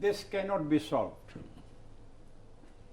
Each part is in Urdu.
This cannot be solved.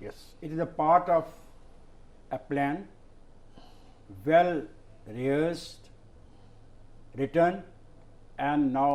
Yes, it is a part of a plan, well rehearsed, written, and now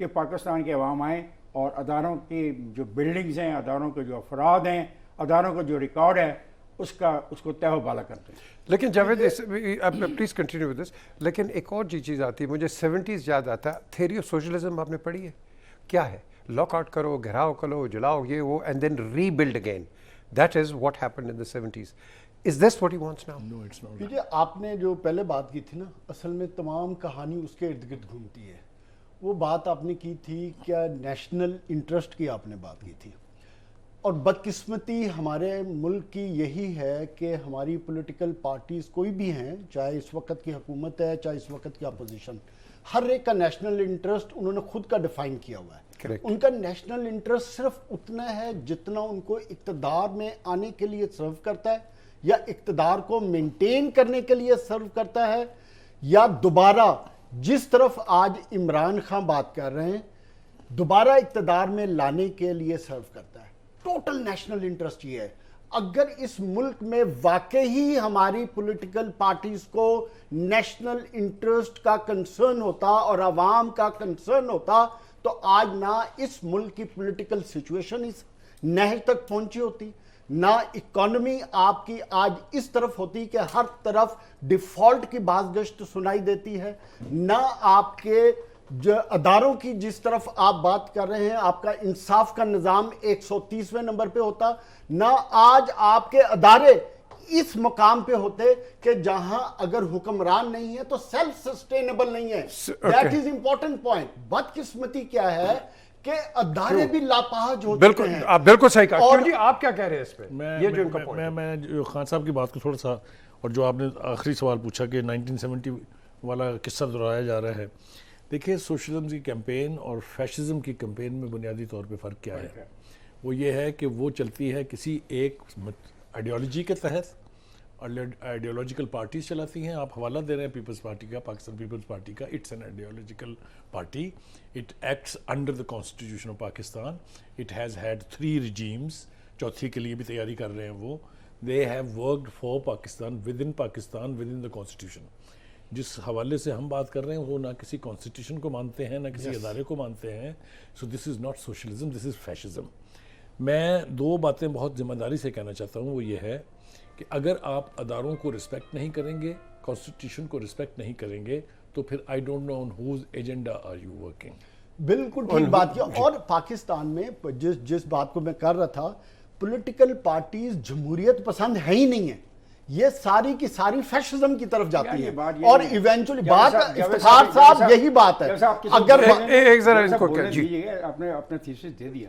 کہ پاکستان کے عوام آئیں اور اداروں کی جو بلڈنگز ہیں، اداروں کے جو افراد ہیں، اداروں کا جو ریکارڈ ہے اس کو تہ و بالا کرتے ہیں. لیکن Javed please continue with this. لیکن ایک اور چیز آتی ہے مجھے 70s یاد آتا ہے. تھیوری آف سوشلزم آپ نے پڑھی ہے؟ کیا ہے؟ لاک آؤٹ کرو، گھراؤ کرو، جلاؤ، یہ وہ، and then rebuild again. That is what happened in the 70s. Is this what he wants now? No, it's not. کیونکہ آپ نے جو پہلے بات کی تھی نا، اصل میں تمام کہانی اس کے ارد گرد گھومتی ہے. وہ بات آپ نے کی تھی کیا نیشنل انٹرسٹ کی آپ نے بات کی تھی، اور بدقسمتی ہمارے ملک کی یہی ہے کہ ہماری پولیٹیکل پارٹیز کوئی بھی ہیں، چاہے اس وقت کی حکومت ہے چاہے اس وقت کی اپوزیشن، ہر ایک کا نیشنل انٹرسٹ انہوں نے خود کا ڈیفائن کیا ہوا ہے. Correct. ان کا نیشنل انٹرسٹ صرف اتنا ہے جتنا ان کو اقتدار میں آنے کے لیے سرو کرتا ہے، یا اقتدار کو مینٹین کرنے کے لیے سرو کرتا ہے، یا دوبارہ جس طرف آج عمران خان بات کر رہے ہیں دوبارہ اقتدار میں لانے کے لیے سرو کرتا ہے. ٹوٹل نیشنل انٹرسٹ یہ ہے. اگر اس ملک میں واقعی ہماری پولیٹیکل پارٹیز کو نیشنل انٹرسٹ کا کنسرن ہوتا اور عوام کا کنسرن ہوتا تو آج نہ اس ملک کی پولیٹیکل سچویشن اس نہج تک پہنچی ہوتی، نہ اکانومی آپ کی آج اس طرف ہوتی کہ ہر طرف ڈیفالٹ کی باز گشت سنائی دیتی ہے، نہ آپ کے جو اداروں کی جس طرف آپ بات کر رہے ہیں آپ کا انصاف کا نظام 130ویں نمبر پہ ہوتا، نہ آج آپ کے ادارے اس مقام پہ ہوتے کہ جہاں اگر حکمران نہیں ہے تو سیلف سسٹینیبل نہیں ہے. That is important point. بدقسمتی کیا ہے کہ ادارے بھی لاپاہج ہو چکے بالکل ہیں. آپ بالکل صحیح کہا. اور جی آپ کیا کہہ رہے ہیں اس پہ؟ یہ جو ان کا point ہے. میں جو خان صاحب کی بات کو تھوڑا سا، اور جو آپ نے آخری سوال پوچھا کہ 1970 والا قصہ دہرایا جا رہا ہے. دیکھیں سوشلزم کی کیمپین اور فیشزم کی کیمپین میں بنیادی طور پہ فرق کیا ہے؟ وہ یہ ہے کہ وہ چلتی ہے کسی ایک آئیڈیالوجی کے تحت، اور آئیڈیالوجیکل پارٹیز چلاتی ہیں. آپ حوالہ دے رہے ہیں پیپلز پارٹی کا، پاکستان پیپلز پارٹی کا. It's an ideological party. It acts under the constitution of Pakistan. It has had 3 regimes. چوتھی کے لیے بھی تیاری کر رہے ہیں وہ. They have worked for Pakistan with in the constitution. جس حوالے سے ہم بات کر رہے ہیں وہ نہ کسی کانسٹیٹیوشن کو مانتے ہیں نہ کسی ادارے کو مانتے ہیں. So this is not socialism, this is fascism. میں 2 باتیں بہت ذمہ داری سے کہنا چاہتا ہوں. وہ یہ ہے کہ اگر آپ اداروں کو رسپیکٹ نہیں کریں گے، کانسٹیٹیوشن کو رسپیکٹ نہیں کریں گے، تو پھر I don't know on whose agenda are you working. بالکل ٹھیک بات کی. اور پاکستان میں جس بات کو میں کر رہا تھا، پولیٹیکل پارٹیز جمہوریت پسند ہے ہی نہیں ہے. یہ ساری کی ساری فیشزم کی طرف جاتی ہیں اور ایونچولی بات افتخار صاحب یہی بات ہے. اگر ایک ذرا ان کو جی آپ نے اپنا تھیسس دے دیا.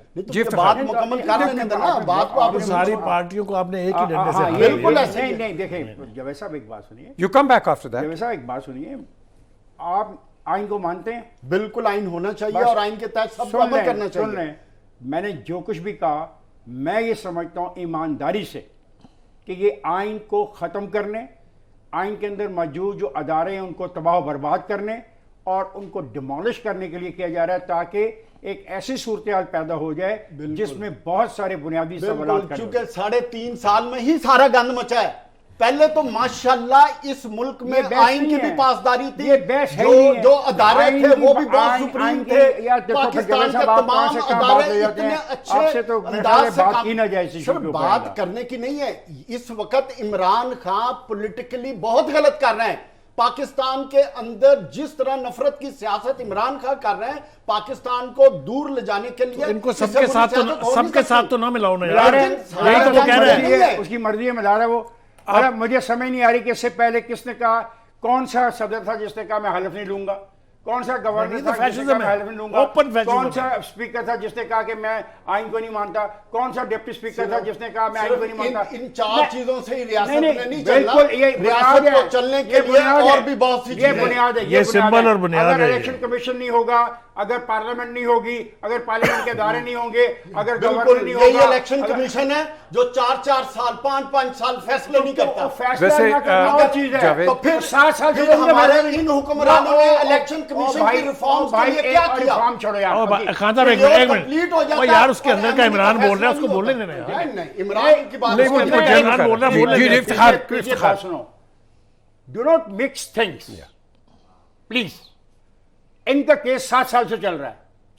بات مکمل کر لینے دینا بات کو. آپ ساری پارٹیوں کو آپ نے ایک ہی ڈنڈے سے بالکل ایسے ہی. نہیں دیکھیں جاوید صاحب ایک بات سنیے. You come back after that. Javed صاحب ایک بات سنیے. آپ آئین کو مانتے ہیں؟ بالکل آئین ہونا چاہیے اور آئین کے تحت سب کو عمل کرنا چاہیے. سن لیں، میں نے جو کچھ بھی کہا میں یہ سمجھتا ہوں ایمانداری سے کہ یہ آئین کو ختم کرنے، آئین کے اندر موجود جو ادارے ہیں ان کو تباہ و برباد کرنے اور ان کو ڈیمولش کرنے کے لیے کیا جا رہا ہے، تاکہ ایک ایسی صورتحال پیدا ہو جائے جس میں بہت سارے بنیادی سوالات. چونکہ 3.5 سال میں ہی سارا گند مچا ہے. پہلے تو ماشاءاللہ اس ملک میں آئین کی بھی پاسداری تھی، جو ادارے تھے وہ بھی بہت سپریم تھے. پاکستان کے تمام ادارے اتنے اچھے انداز سے کام. بات کرنے کی نہیں ہے. اس وقت عمران خان پولیٹیکلی بہت غلط کر رہے ہیں. پاکستان کے اندر جس طرح نفرت کی سیاست عمران خان کر رہے ہیں پاکستان کو دور لے جانے کے لیے، ان کو سب کے ساتھ تو نہ ملاؤ نا یار. یہی تو وہ کہہ رہے ہیں، اس کی مرضی ہے ملا رہا ہے وہ. مجھے سمجھ نہیں آ رہی کہ اس سے پہلے کس نے کہا، کون سا صدر تھا جس نے کہا میں حلف نہیں لوں گا، کون سا گورنر تھا جس نے کہا میں حلف نہیں لوں گا، کون سا اسپیکر تھا جس نے کہا کہ میں آئین کو نہیں مانتا، کون سا ڈپٹی اسپیکر تھا جس نے کہا میں آئین کو نہیں مانتا. ان 4 چیزوں سے ہی ریاست میں نہیں چلنا. ریاست کو چلنے کے لیے اور بھی بہت سی یہ بنیاد ہے. یہ سمبل اور بنیاد ہے. اگر الیکشن کمیشن نہیں ہوگا، اگر پارلیمنٹ نہیں ہوگی، اگر پارلیمنٹ کے ادارے نہیں ہوں گے، اگر گورنر نہیں ہوگا. یہی الیکشن کمیشن ہے جو 4 سال 5 سال فیصلے نہیں کرتا. فیصلہ نہ کرنا اور چیز ہے. تو پھر 7 سال سے ہمارے ان حکمرانوں نے الیکشن کمیشن کی ریفارمز کے لیے کیا کیا؟ خان صاحب ایک منٹ، وہ یار اس کے اندر کا عمران بول رہا ہے، اس کو بولنے دینا یار. نہیں عمران کی بات عمران بول رہا ہے، بولنے دینا. سنو، do not mix things please. ان کا کیس 7 سال سے چل رہا ہے.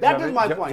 That is my point.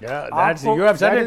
Yeah, that's you have said it.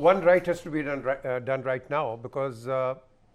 One right has to be done right now because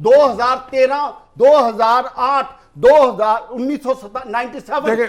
2013, 2008, 1997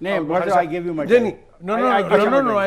I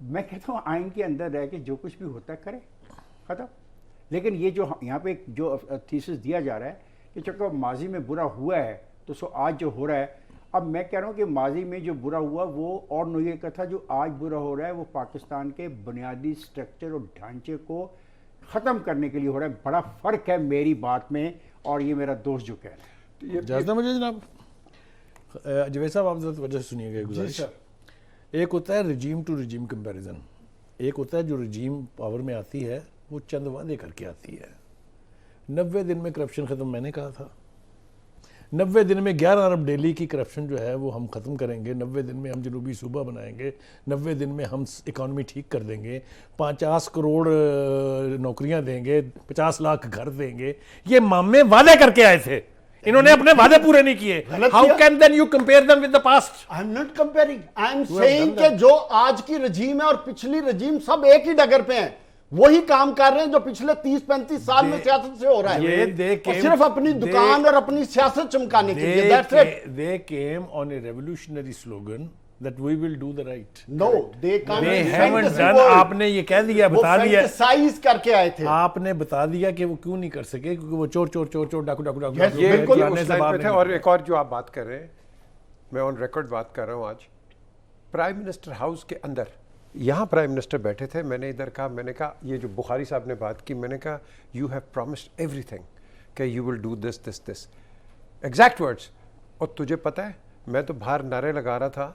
میں کہتا ہوں آئین کے اندر رہ کے جو کچھ بھی ہوتا ہے کرے، ختم. لیکن یہ جو یہاں پہ جو تھیسس دیا جا رہا ہے کہ چونکہ ماضی میں برا ہوا ہے تو سو آج جو ہو رہا ہے، اب میں کہہ رہا ہوں کہ ماضی میں جو برا ہوا وہ اور نوعیت کا تھا، جو آج برا ہو رہا ہے وہ پاکستان کے بنیادی سٹرکچر اور ڈھانچے کو ختم کرنے کے لیے ہو رہا ہے. بڑا فرق ہے میری بات میں اور یہ میرا دوست جو کہہ رہا ہے. اجازت مجھے جناب. جوید صاحب آپ ذرا وجہ سنیے گا گزارش. ایک ہوتا ہے رجیم ٹو رجیم کمپیریزن. ایک ہوتا ہے جو رجیم پاور میں آتی ہے وہ چند وعدے کر کے آتی ہے. 90 دن میں کرپشن ختم میں نے کہا تھا. 90 دن میں 11 ارب ڈیلی کی کرپشن جو ہے وہ ہم ختم کریں گے. 90 دن میں ہم جنوبی صوبہ بنائیں گے. 90 دن میں ہم اکانومی ٹھیک کر دیں گے. 50 کروڑ نوکریاں دیں گے. 50 لاکھ گھر دیں گے. یہ مامے وعدے کر کے آئے تھے. انہوں نے اپنے وعدے پورے نہیں کیے. How can then you compare them with the past? I am not comparing. I am saying کہ جو آج کی رجیم ہے اور پچھلی رجیم سب ایک ہی ڈگر پہ ہیں. وہی کام کر رہے ہیں جو پچھلے 30-35 سال میں سیاست سے ہو رہا ہے. اور صرف اپنی دکان اور اپنی سیاست چمکانے کے لیے. That's it. They came on a revolutionary slogan that we will do the right. No, they can't. They haven't done. آپ نے یہ کہہ دیا, بتا دیا. وہ فینٹسائز کر کے آئے تھے. آپ نے بتا دیا کہ وہ کیوں نہیں کر سکے, کیونکہ وہ چور چور چور چور ڈاکو ڈاکو ڈاکو. یہ بالکل اس لائن پہ تھے. اور ایک اور جو آپ بات کر رہے ہیں, میں آن ریکارڈ بات کر رہا ہوں آج, پرائم منسٹر ہاؤس کے اندر یہاں پرائم منسٹر بیٹھے تھے. میں نے ادھر کہا, میں نے کہا یہ جو بخاری صاحب نے بات کی, میں نے کہا you have promised everything کہ you will do this this this exact words. اور تجھے پتہ ہے میں تو باہر نعرے لگا رہا تھا,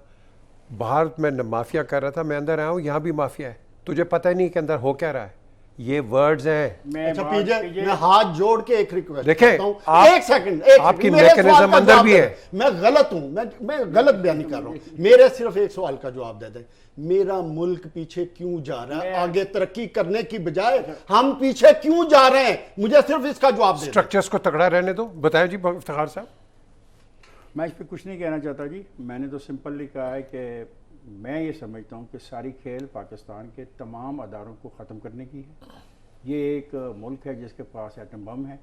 باہر میں مافیا کر رہا تھا, میں اندر آیا ہوں یہاں بھی مافیا ہے. تجھے پتہ ہی نہیں کہ اندر ہو کیا رہا ہے. یہ ورڈز ہیں. اچھا پیجے, میں ہاتھ جوڑ کے ایک ریکویسٹ دیکھیں, ایک سیکنڈ, آپ کی میکینزم اندر بھی ہے. میں غلط ہوں, میں غلط بیان نہیں کر رہا ہوں. میرے صرف ایک سوال کا جواب دے دیں. میرا ملک پیچھے کیوں جا رہا ہے؟ آگے ترقی کرنے کی بجائے ہم پیچھے کیوں جا رہے ہیں؟ مجھے صرف اس کا جواب دے دیں. سٹرکچرز کو تگڑا رہنے دو. بتائیں جی افتخار صاحب. میں اس پہ کچھ نہیں کہنا چاہتا جی. میں نے تو سمپلی کہا ہے کہ میں یہ سمجھتا ہوں کہ ساری کھیل پاکستان کے تمام اداروں کو ختم کرنے کی ہے. یہ ایک ملک ہے جس کے پاس ایٹم بم ہے.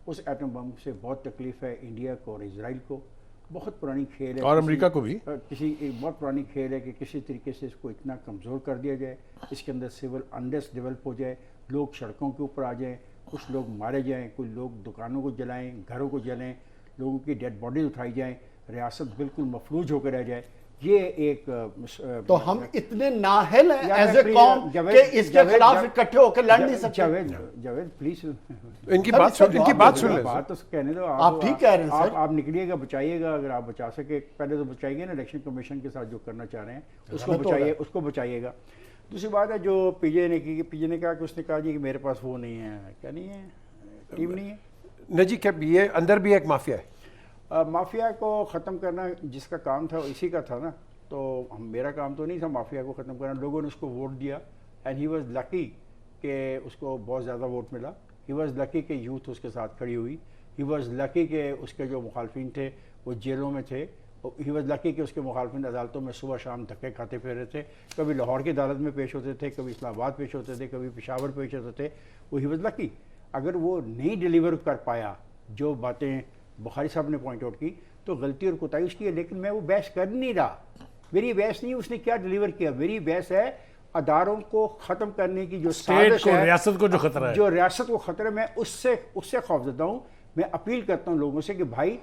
اس ایٹم بم سے بہت تکلیف ہے انڈیا کو اور اسرائیل کو. بہت پرانی کھیل ہے, اور امریکہ کو بھی. ایک بہت پرانی کھیل ہے کہ کسی طریقے سے اس کو اتنا کمزور کر دیا جائے, اس کے اندر سول انریسٹ ڈیولپ ہو جائے, لوگ سڑکوں کے اوپر آ جائیں, کچھ لوگ مارے جائیں, کچھ لوگ دکانوں کو جلائیں, گھروں کو جلیں, لوگوں کی ڈیڈ باڈیز اٹھائی جائیں, ریاست بالکل مفلوج ہو کر رہ جائے. یہ ایک تو ہم اتنے نااہل ہیں ایز اے قوم کہ اس کے خلاف اکٹھے ہو کے لڑ نہیں سکتے. جاوید پلیز ان کی بات سن لیں. بات تو کہنے دو. آپ ٹھیک کہہ رہے ہیں سر. آپ نکلیے گا, بچائیے گا, اگر آپ بچا سکے. پہلے تو بچائیے نا الیکشن کمیشن کے ساتھ جو کرنا چاہ رہے ہیں اس کو بچائیے گا. دوسری بات ہے جو پی جے نے کی, پی جے نے کہا کہ اس نے کہا جی کہ میرے پاس وہ نہیں ہے. کیا نہیں ہے؟ ٹیم نہیں ہے. نہیں جی, کہ یہ اندر بھی ایک مافیا ہے. مافیا کو ختم کرنا جس کا کام تھا اسی کا تھا نا. تو میرا کام تو نہیں تھا مافیا کو ختم کرنا. لوگوں نے اس کو ووٹ دیا اینڈ ہی واز لکی کہ اس کو بہت زیادہ ووٹ ملا. ہی واز لکی کہ یوتھ اس کے ساتھ کھڑی ہوئی. ہی واز لکی کہ اس کے جو مخالفین تھے وہ جیلوں میں تھے. ہی واز لکی کہ اس کے مخالفین عدالتوں میں صبح شام دھکے کھاتے پھر رہے تھے. کبھی لاہور کی عدالت میں پیش ہوتے تھے, کبھی اسلام آباد پیش ہوتے تھے, کبھی پشاور پیش ہوتے تھے. وہ ہی واز لکی. اگر وہ نہیں ڈیلیور کر پایا جو باتیں بخاری صاحب نے پوائنٹ آؤٹ کی تو غلطی اور کوتاہی اس کی ہے. لیکن میں وہ بحث کر نہیں رہا. میری بحث نہیں اس نے کیا ڈیلیور کیا. میری بحث ہے اداروں کو ختم کرنے کی جو سازش ہے, ریاست کو جو خطرہ ہے, جو ریاست کو خطرہ ہے, میں اس سے خوفزدہ ہوں. میں اپیل کرتا ہوں لوگوں سے کہ بھائی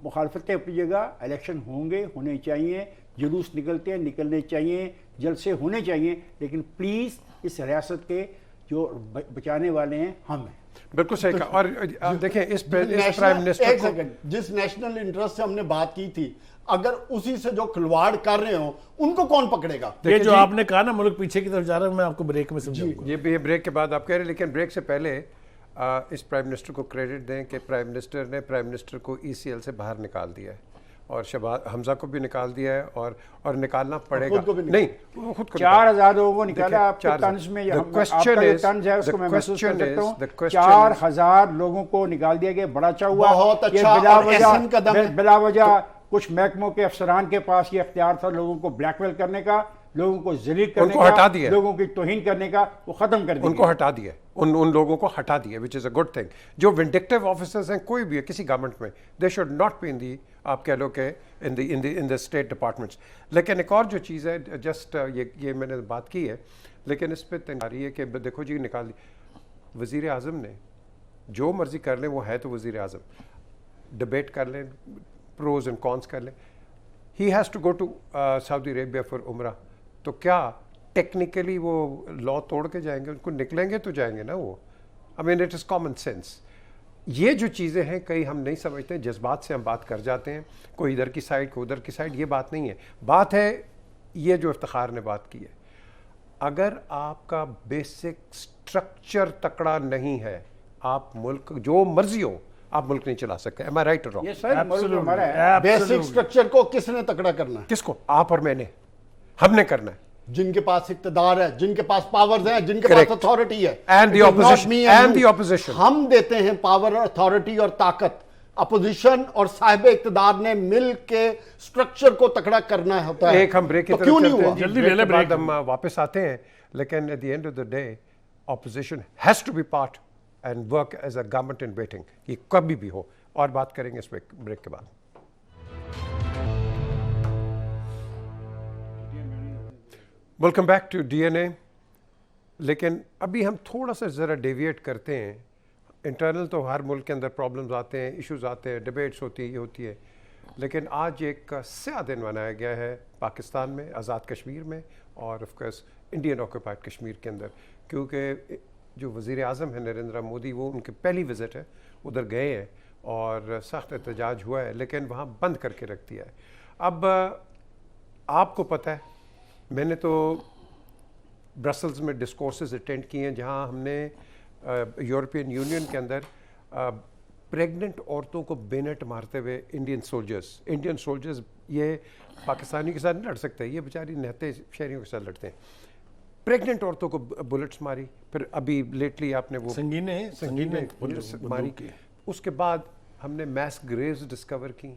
مخالفتیں اپنی جگہ, الیکشن ہوں گے, ہونے چاہیے, جلوس نکلتے ہیں نکلنے چاہیے, جلسے ہونے چاہیے, لیکن پلیز اس ریاست کے جو بچانے والے ہیں ہم ہیں. بالکل صحیح کہا. اور دیکھیں اس پرائم منسٹر کو, جس نیشنل انٹرسٹ سے ہم نے بات کی تھی, اگر اسی سے جو کھلواڑ کر رہے ہوں ان کو کون پکڑے گا؟ یہ جو آپ نے کہا نا ملک پیچھے کی طرف جا رہا ہے, میں آپ کو بریک میں سمجھاؤں گا. یہ بریک کے بعد آپ کہہ رہے ہیں, لیکن بریک سے پہلے اس پرائم منسٹر کو کریڈٹ دیں کہ پرائم منسٹر نے پرائم منسٹر کو ای سی ایل سے باہر نکال دیا ہے, اور شہباز حمزہ کو بھی نکال دیا ہے, اور نکالنا پڑے گا. نہیں, خود کو 4000 لوگوں کو نکالا. آپ کے طنز میں آپ کا جو طنز ہے اس کو میں محسوس کر سکتا ہوں. 4000 لوگوں کو نکال دیا گیا. بڑا اچھا ہوا. بہت اچھا. بلا وجہ کچھ محکموں کے افسران کے پاس یہ اختیار تھا لوگوں کو بلیک میل کرنے کا. لوگوں کو ذلیل کرنے ان کو ہٹا کا, دیا. لوگوں کی توہین کرنے کا, وہ ختم کر دیا. ان کو ہٹا دیا, ان لوگوں کو ہٹا دیا, وچ از اے گڈ تھنگ. جو ونڈکٹیو آفیسرز ہیں کوئی بھی ہے کسی گورنمنٹ میں, they should not be in the, آپ کہہ لو کہ ان دی اسٹیٹ ڈپارٹمنٹس. لیکن ایک اور جو چیز ہے, جسٹ یہ میں نے بات کی ہے, لیکن اس پہ تنگ آ رہی ہے کہ دیکھو جی نکال دی وزیر اعظم نے, جو مرضی کر لیں, وہ ہے تو وزیر اعظم, ڈبیٹ کر لیں, پروز اینڈ کونس کر لیں. He has to go to Saudi Arabia for Umrah, تو کیا ٹیکنیکلی وہ لا توڑ کے جائیں گے؟ ان کو نکلیں گے تو جائیں گے نا وہ. I mean it is common sense. یہ جو چیزیں ہیں کئی ہم نہیں سمجھتے, جذبات سے ہم بات کر جاتے ہیں, کوئی ادھر کی سائڈ کوئی ادھر کی سائڈ, یہ بات نہیں ہے. بات ہے یہ جو افتخار نے بات کی ہے, اگر آپ کا بیسک سٹرکچر تکڑا نہیں ہے, آپ ملک جو مرضی ہو آپ ملک نہیں چلا سکتے. Am I right or wrong? یہ سر ملک ہمارا ہے. بیسک سٹرکچر کو کس نے تکڑا کرنا ہے؟ کس کو؟ آپ اور میں نے, ہم نے کرنا ہے. جن کے پاس اقتدار ہے, جن کے پاس پاورز ہیں, جن کے Correct. پاس اتھارٹی ہے. And the It is not opposition. me And you. the opposition. ہم دیتے ہیں پاور اور اتھارٹی اور طاقت. اپوزیشن اور صاحب اقتدار نے مل کے سٹرکچر کو تکڑا کرنا ہوتا ہے. ایک ہم بریک کی تو طرف کیوں نہیں چلتے ہیں ہوا؟ جی, جلدی بریک لے لیں کے بعد بریک. ہم واپس آتے ہیں, لیکن at the end of the day opposition has to be part and work as a government in waiting. یہ کبھی بھی ہو, اور بات کریں گے اس پہ بریک کے بعد. Welcome back to D N A. لیکن ابھی ہم تھوڑا سا ذرا ڈیویٹ کرتے ہیں. انٹرنل تو ہر ملک کے اندر پرابلمز آتے ہیں, ایشوز آتے ہیں, ڈیبیٹس ہوتی ہے, یہ ہوتی ہے. لیکن آج ایک سیاہ دن منایا گیا ہے پاکستان میں, آزاد کشمیر میں, اور of course Indian occupied Kashmir کے اندر, کیونکہ جو وزیر اعظم ہیں نریندر مودی, وہ ان کی پہلی وزٹ ہے, ادھر گئے ہیں اور سخت احتجاج ہوا ہے, لیکن وہاں بند کر کے رکھ دیا ہے. اب آپ کو پتہ ہے, میں نے تو برسلز میں ڈسکورسز اٹینڈ کیے ہیں جہاں ہم نے یورپین یونین کے اندر پریگننٹ عورتوں کو بینٹ مارتے ہوئے انڈین سولجرز یہ پاکستانی کے ساتھ نہیں لڑ سکتے, یہ بیچاری نہتے شہریوں کے ساتھ لڑتے ہیں. پریگننٹ عورتوں کو بلٹس ماری, پھر ابھی لیٹلی آپ نے وہ سنگین ماری. اس کے بعد ہم نے میس گریوز ڈسکور کی,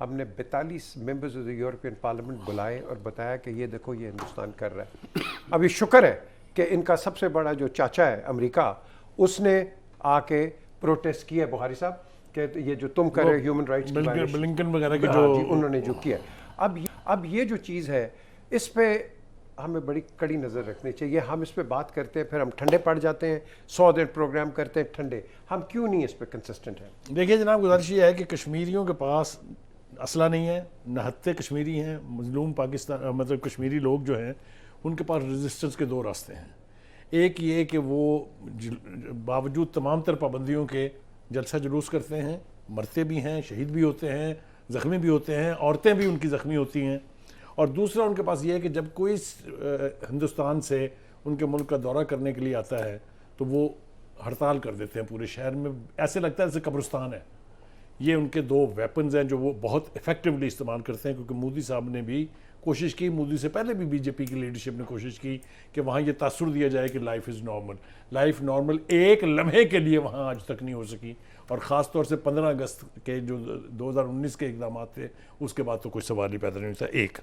ہم نے 42 members of the European parliament بلائے اور بتایا کہ یہ دیکھو یہ ہندوستان کر رہا ہے. ابھی شکر ہے کہ ان کا سب سے بڑا جو چاچا ہے امریکہ, اس نے آ کے پروٹیسٹ کیا ہے بخاری صاحب کہ یہ جو تم کر رہے ہیومن رائٹس کی وائلیشن, بلنکن وغیرہ کے جو انہوں نے جو کیا. اب یہ جو چیز ہے اس پہ ہمیں بڑی کڑی نظر رکھنی چاہیے. ہم اس پہ بات کرتے ہیں, پھر ہم ٹھنڈے پڑ جاتے ہیں, 100 دن پروگرام کرتے ہیں ٹھنڈے. ہم کیوں نہیں اس پہ کنسسٹنٹ ہیں؟ دیکھیے جناب, گزارش یہ ہے کہ کشمیریوں کے پاس اسلحہ نہیں ہے, نہتے کشمیری ہیں, مظلوم پاکستان مطلب کشمیری لوگ جو ہیں ان کے پاس ریزسٹنس کے 2 راستے ہیں. ایک یہ کہ وہ باوجود تمام تر پابندیوں کے جلسہ جلوس کرتے ہیں, مرتے بھی ہیں, شہید بھی ہوتے ہیں, زخمی بھی ہوتے ہیں, عورتیں بھی ان کی زخمی ہوتی ہیں. اور دوسرا ان کے پاس یہ ہے کہ جب کوئی ہندوستان سے ان کے ملک کا دورہ کرنے کے لیے آتا ہے تو وہ ہڑتال کر دیتے ہیں پورے شہر میں, ایسے لگتا ہے جیسے قبرستان ہے. یہ ان کے 2 ویپنز ہیں جو وہ بہت ایفیکٹولی استعمال کرتے ہیں, کیونکہ مودی صاحب نے بھی کوشش کی, مودی سے پہلے بھی بی جے پی کی لیڈرشپ نے کوشش کی کہ وہاں یہ تاثر دیا جائے کہ life is normal. Life normal ایک لمحے کے لیے وہاں آج تک نہیں ہو سکی, اور خاص طور سے 15 اگست کے جو 2019 کے اقدامات تھے اس کے بعد تو کوئی سوال ہی پیدا نہیں ہوتا. ایک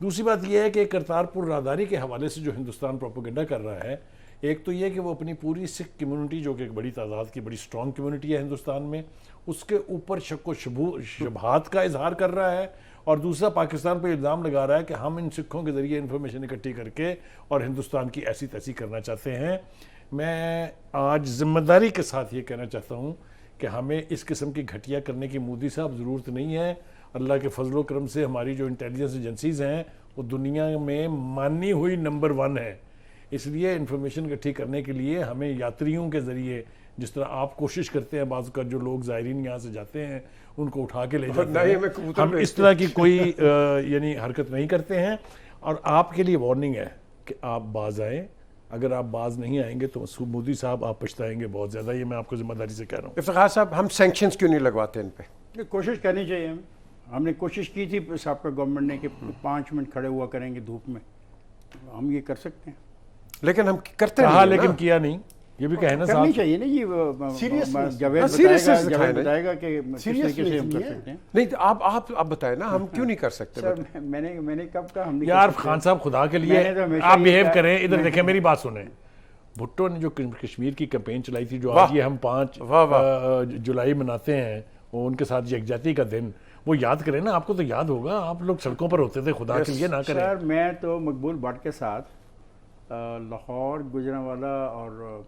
دوسری بات یہ ہے کہ کرتارپور راہداری کے حوالے سے جو ہندوستان پروپیگنڈا کر رہا ہے, ایک تو یہ کہ وہ اپنی پوری سکھ کمیونٹی جو کہ ایک بڑی تعداد کی بڑی سٹرونگ کمیونٹی ہے ہندوستان میں, اس کے اوپر شک و شبہات کا اظہار کر رہا ہے, اور دوسرا پاکستان پہ الزام لگا رہا ہے کہ ہم ان سکھوں کے ذریعے انفارمیشن اکٹھی کر کے اور ہندوستان کی ایسی تیسی کرنا چاہتے ہیں. میں آج ذمہ داری کے ساتھ یہ کہنا چاہتا ہوں کہ ہمیں اس قسم کی گھٹیا کرنے کی مودی صاحب ضرورت نہیں ہے. اللہ کے فضل و کرم سے ہماری جو انٹیلیجنس ایجنسیز ہیں وہ دنیا میں مانی ہوئی نمبر 1 ہے. اس لیے انفارمیشن اکٹھی کرنے کے لیے ہمیں یاتریوں کے ذریعے, جس طرح آپ کوشش کرتے ہیں بعض کا جو لوگ زائرین یہاں سے جاتے ہیں ان کو اٹھا کے لے جاتے ہیں, ہم اس طرح کی کوئی یعنی حرکت نہیں کرتے ہیں. اور آپ کے لیے وارننگ ہے کہ آپ باز آئیں, اگر آپ باز نہیں آئیں گے تو مودی صاحب آپ پچھتائیں گے بہت زیادہ. یہ میں آپ کو ذمہ داری سے کہہ رہا ہوں. افتخار صاحب, ہم سینکشنز کیوں نہیں لگواتے ان پہ؟ کوشش کرنی چاہیے. ہم نے کوشش کی تھی سابقہ گورنمنٹ نے کہ 5 منٹ کھڑے ہوا کریں گے دھوپ میں, ہم یہ کر سکتے ہیں لیکن ہم کرتے نہیں, نہیں, لیکن کیا نہیں. یہ بھی کہیں نا کرنی صاحب. چاہیے نا جی. Seriousness. جاوید seriousness بتائے دکھائیں گا نا. بتائے گا کہ کس طریقے سے ہم کر Seriousness سکتے ہیں. نہیں تو آپ بتائیں نا, ہم کیوں نہیں کر سکتے؟ سر میں نے کب کہا ہم نہیں یار کر سکتے. خان صاحب خدا کے میں لیے نے تو ہمیشہ آپ یہ بیہیو کہا- کریں. ادھر دیکھیں میری بات سنیں. بھٹو نے جو کشمیر کی کیمپین چلائی تھی, جو واہ. آج یہ ہم 5 واہ. جولائی مناتے ہیں, وہ ان کے ساتھ یکجہتی کا دن, وہ یاد کریں نا. آپ کو تو یاد ہوگا, آپ لوگ سڑکوں پر ہوتے تھے. خدا کے لیے نہ کریں. سر میں تو مقبول بٹ کے ساتھ لاہور, گجرانوالہ اور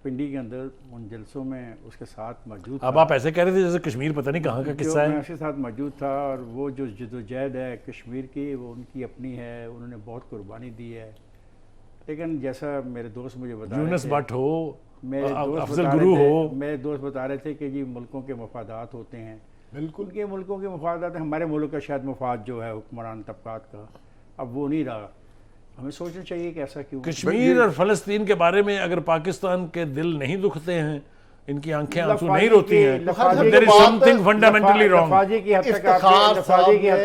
پنڈی کے اندر ان جلسوں میں اس کے ساتھ موجود تھا. اب آپ ایسے کہہ رہے تھے جیسے کشمیر پتہ نہیں کہاں کا جو قصہ میں ہے. اس کے ساتھ موجود تھا, اور وہ جو جدوجہد ہے کشمیر کی, وہ ان کی اپنی ہے. انہوں نے بہت قربانی دی ہے. لیکن جیسا میرے دوست مجھے بتا رہے یونس تھے, بٹ ہو, میرے دوست افضل بتا گرو رہے تھے, ہو, میرے دوست بتا رہے تھے کہ جی ملکوں کے مفادات ہوتے ہیں. بالکل. ان کے ملکوں کے مفادات, ہمارے ملک کا شاید مفاد جو ہے حکمران طبقات کا, اب وہ نہیں رہا. ہمیں سوچنا چاہیے کہ ایسا کیوں. کشمیر اور فلسطین کے بارے میں اگر پاکستان کے دل نہیں دکھتے ہیں, ان کی آنکھیں آنسو نہیں روتی ہیں, there is something fundamentally wrong. لفاظی کی حد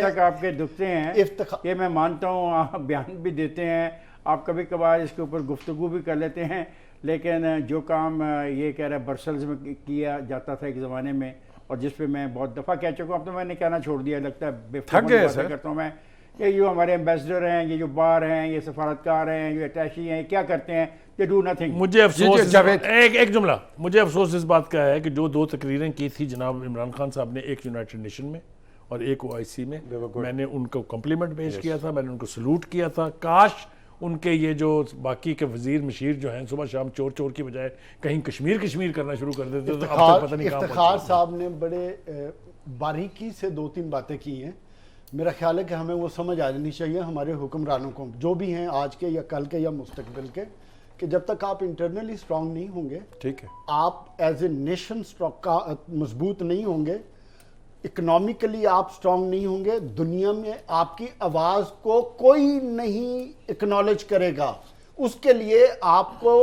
تک آپ کے دکھتے ہیں, یہ میں مانتا ہوں. آپ بیان بھی دیتے ہیں, آپ کبھی کبھار اس کے اوپر گفتگو بھی کر لیتے ہیں, لیکن جو کام یہ کہہ رہا ہے برسلز میں کیا جاتا تھا ایک زمانے میں, اور جس پہ میں بہت دفعہ کہہ چکا ہوں, اب تو میں نے کہنا چھوڑ دیا, لگتا ہے تھک گئے سر. کرتا ہوں میں. یہ جو ہمارے ایمبیسڈر ہیں, یہ جو باہر ہیں, یہ سفارتکار ہیں, جو اٹیچی ہیں, کیا کرتے ہیں؟ they do nothing. مجھے افسوس جاوید. ایک جملہ, مجھے افسوس اس بات کا ہے کہ جو 2 تقریریں کی تھی جناب عمران خان صاحب نے, ایک یونائٹڈ نیشن میں اور ایک OIC میں, میں نے ان کو کمپلیمنٹ پیش کیا تھا, میں نے ان کو سلوٹ کیا تھا. کاش ان کے یہ جو باقی کے وزیر مشیر جو ہیں صبح شام چور کی بجائے کہیں کشمیر کرنا شروع کر دیتے تو اب تک پتہ نہیں کہاں افتخار صاحب نے بڑے باریکی سے 2-3 باتیں کی ہیں. میرا خیال ہے کہ ہمیں وہ سمجھ آ جانی چاہیے ہمارے حکمرانوں کو, جو بھی ہیں آج کے یا کل کے یا مستقبل کے, کہ جب تک آپ انٹرنلی اسٹرانگ نہیں ہوں گے, ٹھیک ہے, آپ ایز اے نیشن مضبوط نہیں ہوں گے, اکنامیکلی آپ اسٹرانگ نہیں ہوں گے, دنیا میں آپ کی آواز کو کوئی نہیں اکنالج کرے گا. اس کے لیے آپ کو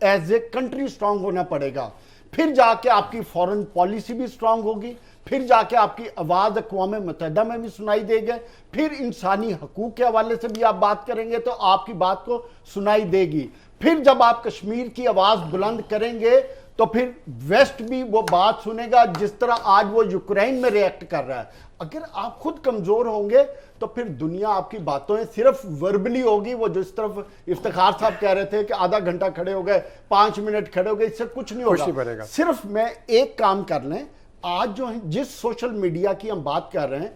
ایز اے کنٹری اسٹرانگ ہونا پڑے گا. پھر جا کے آپ کی فورن پالیسی بھی اسٹرانگ ہوگی, پھر جا کے آپ کی آواز اقوام متحدہ میں بھی سنائی دے گی, پھر انسانی حقوق کے حوالے سے بھی آپ بات کریں گے تو آپ کی بات کو سنائی دے گی. پھر جب آپ کشمیر کی آواز بلند کریں گے تو پھر ویسٹ بھی وہ بات سنے گا, جس طرح آج وہ یوکرین میں ریئیکٹ کر رہا ہے. اگر آپ خود کمزور ہوں گے تو پھر دنیا آپ کی باتوں صرف وربلی ہوگی. وہ جس طرف افتخار صاحب کہہ رہے تھے کہ آدھا گھنٹہ کھڑے ہو گئے, 5 منٹ کھڑے ہو گئے, اس سے کچھ نہیں ہوگا. صرف میں ایک کام کر لیں, آج جو جس سوشل میڈیا کی ہم بات کر رہے ہیں,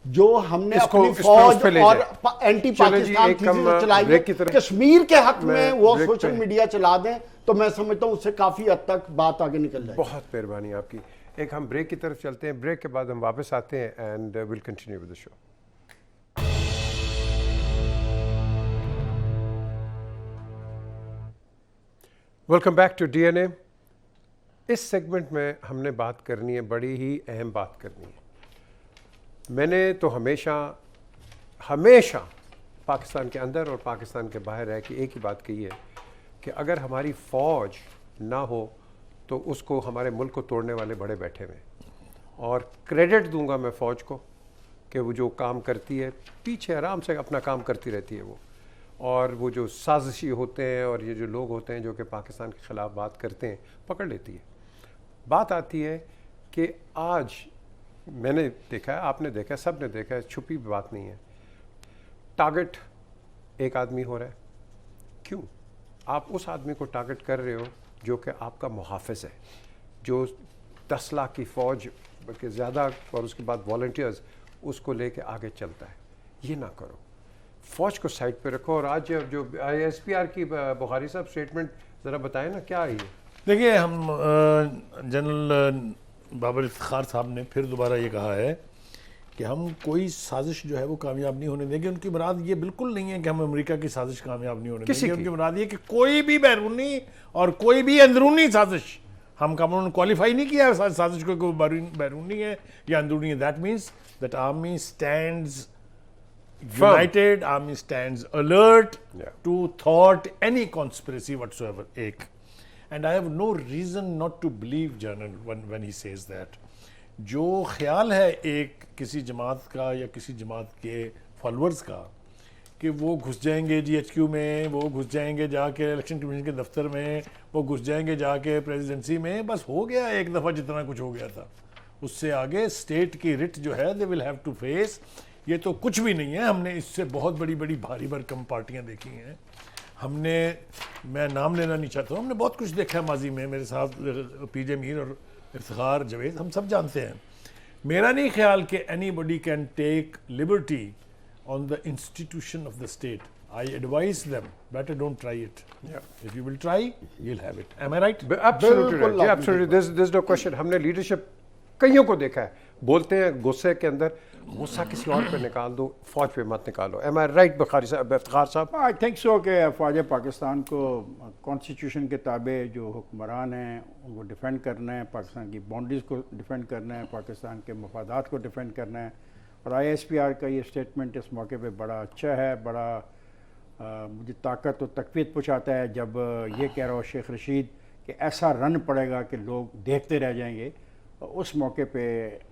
جو ہم نے اپنی فوج اور اینٹی پاکستان تھیسز چلائی کشمیر کے حق میں, وہ سوشل میڈیا چلا دیں تو میں سمجھتا ہوں اس سے کافی حد تک بات آگے نکل جائے. بہت مہربانی آپ کی. ایک ہم بریک کی طرف چلتے ہیں, بریک کے بعد ہم واپس آتے ہیں and we'll continue with the show. Welcome back to DNA. اس سیگمنٹ میں ہم نے بات کرنی ہے, بڑی ہی اہم بات کرنی ہے. میں نے تو ہمیشہ پاکستان کے اندر اور پاکستان کے باہر رہ کے ایک ہی بات کہی ہے کہ اگر ہماری فوج نہ ہو تو اس کو ہمارے ملک کو توڑنے والے بڑے بیٹھے ہوئے. اور کریڈٹ دوں گا میں فوج کو کہ وہ جو کام کرتی ہے پیچھے آرام سے اپنا کام کرتی رہتی ہے وہ, اور وہ جو سازشی ہوتے ہیں اور یہ جو لوگ ہوتے ہیں جو کہ پاکستان کے خلاف بات کرتے ہیں پکڑ لیتی ہے. بات آتی ہے کہ آج میں نے دیکھا ہے, آپ نے دیکھا ہے, سب نے دیکھا ہے, چھپی بات نہیں ہے, ٹارگٹ ایک آدمی ہو رہا ہے. کیوں آپ اس آدمی کو ٹارگٹ کر رہے ہو جو کہ آپ کا محافظ ہے, جو 10 لاکھ کی فوج بلکہ زیادہ اور اس کے بعد والنٹیئرز اس کو لے کے آگے چلتا ہے. یہ نہ کرو, فوج کو سائڈ پہ رکھو. اور آج جو SPR کی بخاری صاحب اسٹیٹمنٹ ذرا بتائیں نا کیا آئی ہے. دیکھیے, ہم جنرل بابر افتخار صاحب نے پھر دوبارہ یہ کہا ہے کہ ہم کوئی سازش جو ہے وہ کامیاب نہیں ہونے دیں گے. ان کی مراد یہ بالکل نہیں ہے کہ ہم امریکہ کی سازش کامیاب نہیں ہونے دیں گے. ان کی مراد یہ کہ کوئی بھی بیرونی اور کوئی بھی اندرونی سازش, ہم کا انہوں نے کوالیفائی نہیں کیا سازش کو کہ وہ بیرونی ہے یا اندرونی ہے. That means that army stands united, army stands alert to thwart any conspiracy whatsoever. And I have no reason not to believe General when he says that. جو خیال ہے ایک کسی جماعت کا یا کسی جماعت کے فالورز کا کہ وہ گھس جائیں گے GHQ میں, وہ گھس جائیں گے جا کے الیکشن کمیشن کے دفتر میں, وہ گھس جائیں گے جا کے پریزیڈنسی میں, بس ہو گیا ایک دفعہ جتنا کچھ ہو گیا تھا. اس سے آگے اسٹیٹ کی رٹ جو ہے they will have to face. یہ تو کچھ بھی نہیں ہے, ہم نے اس سے بہت بڑی بڑی بھاری بھرکم پارٹیاں دیکھی ہیں. ہم نے, میں نام لینا نہیں چاہتا ہوں, ہم نے بہت کچھ دیکھا ہے ماضی میں. میرے ساتھ PJ میر اور افتخار جاوید, ہم سب جانتے ہیں. میرا نہیں خیال کہ anybody can take liberty on the institution of the state. I advise them, better don't try it. If you will try, you'll have it. Am I right? Absolutely right. Yeah, absolutely. There's no question. ہم نے لیڈرشپ کئیوں کو دیکھا ہے, بولتے ہیں غصے کے اندر غصہ کسی اور پہ نکال دو, فوج پہ مت نکالو. Am I right بخاری صاحب, افتخار صاحب؟ آئی تھنک سو کہ فوج پاکستان کو کانسٹیٹیوشن کے تابع جو حکمران ہیں ان کو ڈیفینڈ کرنا ہے, پاکستان کی باؤنڈریز کو ڈیفینڈ کرنا ہے, پاکستان کے مفادات کو ڈیفینڈ کرنا ہے. اور ISPR کا یہ اسٹیٹمنٹ اس موقع پہ بڑا اچھا ہے, بڑا مجھے طاقت و تقویت پہنچاتا ہے جب یہ کہہ رہا ہو شیخ رشید کہ ایسا رن پڑے گا کہ لوگ دیکھتے رہ جائیں گے. اس موقع پہ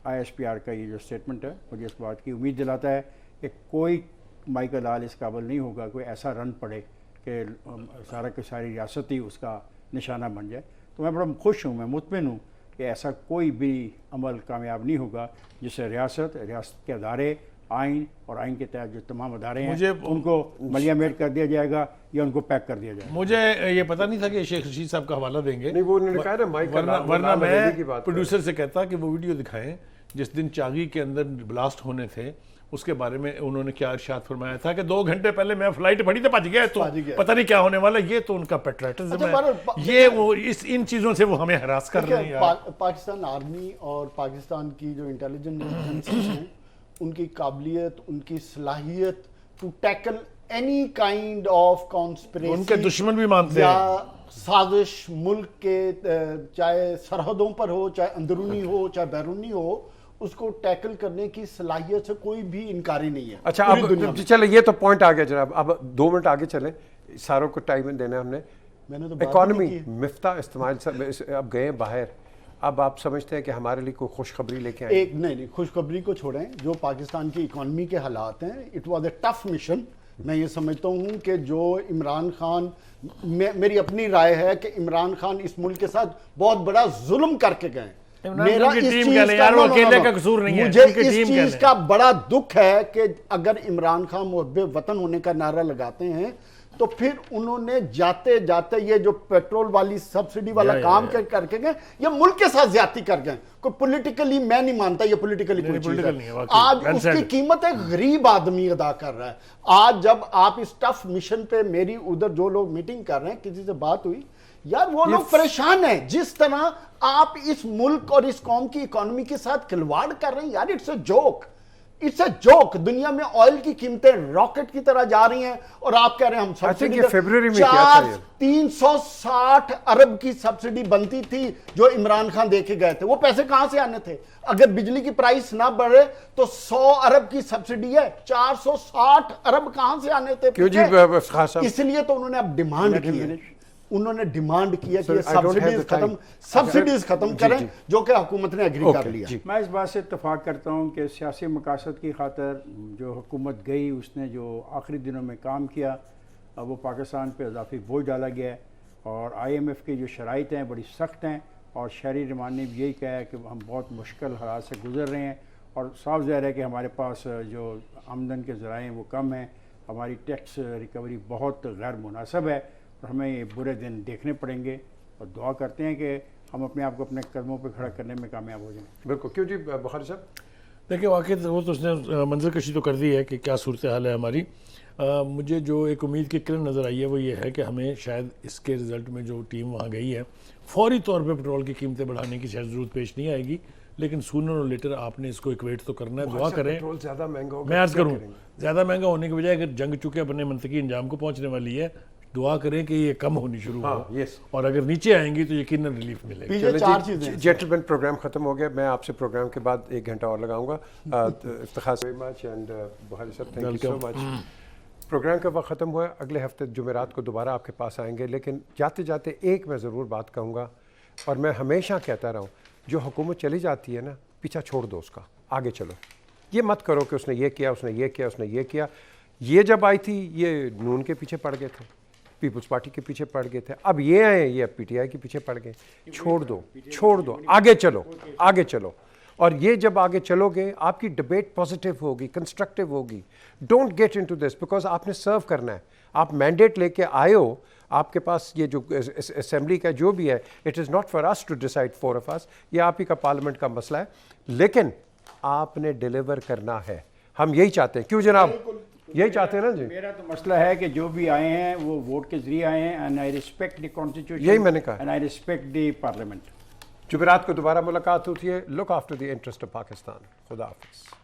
ISPR کا یہ جو اسٹیٹمنٹ ہے مجھے اس بات کی امید دلاتا ہے کہ کوئی مائیکل آل اس قابل نہیں ہوگا کوئی ایسا رن پڑے کہ سارا کی ساری ریاست ہی اس کا نشانہ بن جائے. تو میں بڑا خوش ہوں, میں مطمئن ہوں کہ ایسا کوئی بھی عمل کامیاب نہیں ہوگا جس سے ریاست کے ادارے, آئین اور آئین کے تحت جو تمام ادارے ہیں ان کو ملیا میٹ کر دیا جائے گا یا ان کو پیک کر دیا جائے گا. مجھے یہ پتہ نہیں تھا کہ شیخ رشید صاحب کا حوالہ دیں گے. نہیں, وہ انہوں نے کہا نا مائیکل, ورنہ میں پروڈیوسر سے کہتا کہ وہ ویڈیو دکھائیں جس دن چاغی کے اندر بلاسٹ ہونے تھے, اس کے بارے میں انہوں نے کیا ارشاد فرمایا تھا کہ 2 گھنٹے پہلے میں فلائٹ پڑی تو بھج گیا, تو پتہ نہیں کیا ہونے والا. یہ تو ان کا پیٹریٹزم ہے, یہ وہ ان چیزوں سے وہ ہمیں ہراس کر رہے ہیں. پاکستان آرمی اور پاکستان کی جو انٹیلیجنس ایجنسیز ہیں ان کی قابلیت, ان کی صلاحیت to tackle any kind of conspiracy, ان کے دشمن بھی مانتے ہیں, یا سازش ملک کے چاہے سرحدوں پر ہو, چاہے اندرونی ہو, چاہے بیرونی ہو, اس کو ٹیکل کرنے کی صلاحیت سے کوئی بھی انکاری نہیں ہے. اچھا اب چلے, یہ تو پوائنٹ آ گیا جناب, اب 2 منٹ آگے چلیں, ساروں کو ٹائم دینا ہم نے. اکانومی, مفتاح استعمال صاحب اب گئے باہر, اب آپ سمجھتے ہیں کہ ہمارے لیے کوئی خوشخبری لے کے آئیں؟ نہیں, خوشخبری کو چھوڑیں, جو پاکستان کی اکانومی کے حالات ہیں, it was a tough mission. میں یہ سمجھتا ہوں کہ جو عمران خان, میری اپنی رائے ہے کہ عمران خان اس ملک کے ساتھ بہت بڑا ظلم کر کے گئے. میرا اس چیز کا بڑا دکھ ہے کہ اگر عمران خان محب وطن ہونے کا نعرہ لگاتے ہیں تو پھر انہوں نے جاتے جاتے یہ جو پیٹرول والی سبسڈی والا کام کر کے گئے, یہ ملک کے ساتھ زیادتی کر گئے. کوئی پولیٹیکلی, میں نہیں مانتا یہ پولیٹیکلی کوئی چیز ہے. آج اس کی قیمت ایک غریب آدمی ادا کر رہا ہے. آج جب آپ اس ٹف مشن پہ, میری ادھر جو لوگ میٹنگ کر رہے ہیں, کسی سے بات ہوئی, یار وہ لوگ پریشان ہیں جس طرح آپ اس ملک اور اس قوم کی اکانومی کے ساتھ کھلواڑ کر رہے ہیں. یار it's a joke, it's a joke. دنیا میں آئل کی قیمتیں راکٹ کی طرح جا رہی ہیں اور آپ کہہ رہے ہیں ہم سبسڈی. 360 ارب کی سبسڈی بنتی تھی جو عمران خان دے کے گئے تھے, وہ پیسے کہاں سے آنے تھے؟ اگر بجلی کی پرائس نہ بڑھے تو 100 ارب کی سبسڈی ہے, 460 ارب کہاں سے آنے تھے؟ اس لیے تو انہوں نے اب ڈیمانڈ کی ہے, انہوں نے ڈیمانڈ کیا کہ سبسڈیز ختم کریں, جو کہ حکومت نے ایگری کر لیا. میں اس بات سے اتفاق کرتا ہوں کہ سیاسی مقاصد کی خاطر جو حکومت گئی, اس نے جو آخری دنوں میں کام کیا وہ پاکستان پہ اضافی بوجھ ڈالا گیا ہے, اور IMF کی جو شرائط ہیں بڑی سخت ہیں, اور شہری رمان نے بھی یہی کہا ہے کہ ہم بہت مشکل حالات سے گزر رہے ہیں, اور صاف ظاہر ہے کہ ہمارے پاس جو آمدن کے ذرائع ہیں وہ کم ہیں, ہماری ٹیکس ریکوری بہت غیر مناسب ہے, اور ہمیں یہ برے دن دیکھنے پڑیں گے, اور دعا کرتے ہیں کہ ہم اپنے آپ کو اپنے قدموں پہ کھڑا کرنے میں کامیاب ہو جائیں. بالکل. کیوں جی بخاری صاحب؟ دیکھیں واقعی وہ تو اس نے منظر کشی تو کر دی ہے کہ کیا صورتحال ہے ہماری. مجھے جو ایک امید کی کرن نظر آئی ہے وہ یہ ہے کہ ہمیں شاید اس کے رزلٹ میں جو ٹیم وہاں گئی ہے, فوری طور پہ پیٹرول کی قیمتیں بڑھانے کی شاید ضرورت پیش نہیں آئے گی, لیکن سونر اور لیٹر آپ نے اس کو ایکویٹ تو کرنا ہے. دعا کریں, زیادہ مہنگا ہوگا, میں عرض کروں زیادہ مہنگا ہونے کی بجائے اگر جنگ چونکہ اپنے منطقی انجام کو پہنچنے والی ہے, دعا کریں کہ یہ کم ہونی شروع ہو, اور اگر نیچے آئیں گی تو یقیناً ریلیف ملے گا. جینٹلمین پروگرام ختم ہو گیا, میں آپ سے پروگرام کے بعد 1 گھنٹہ اور لگاؤں گا. Iftikhar very much and Bukhari sahib thank you so much. Programme کا وقت ختم ہوا ہے, اگلے ہفتے جمعرات کو دوبارہ آپ کے پاس آئیں گے, لیکن جاتے جاتے ایک میں ضرور بات کہوں گا, اور میں ہمیشہ کہتا رہا ہوں, جو حکومت چلی جاتی ہے نا, پیچھا چھوڑ دو اس کا, آگے چلو. یہ مت کرو کہ اس نے یہ کیا, اس نے یہ کیا, اس نے یہ کیا. یہ جب آئی تھی یہ نون کے پیچھے پڑ گئے تھے, پیپلز پارٹی کے پیچھے پڑ گئے تھے, اب یہ آئے یہ اب پی ٹی آئی کے پیچھے پڑ گئے. چھوڑ دو, آگے چلو. اور یہ جب آگے چلو گے آپ کی ڈبیٹ پازیٹیو ہوگی, کنسٹرکٹیو ہوگی. Don't get into this because آپ نے سرو کرنا ہے. آپ مینڈیٹ لے کے آئے ہو, آپ کے پاس یہ جو اسمبلی کا جو بھی ہے, it is not for us to decide for of us, یہ آپ ہی کا پارلیمنٹ کا مسئلہ ہے, لیکن آپ نے ڈیلیور کرنا ہے. ہم یہی چاہتے ہیں. کیوں جناب, یہی چاہتے ہیں نا جی. میرا تو مسئلہ ہے کہ جو بھی آئے ہیں وہ ووٹ کے ذریعے آئے ہیں, and I respect the constitution, یہی میں نے کہا, and I respect the parliament. جمعرات کو دوبارہ ملاقات ہوتی ہے. Look after the interest of Pakistan. خدا حافظ.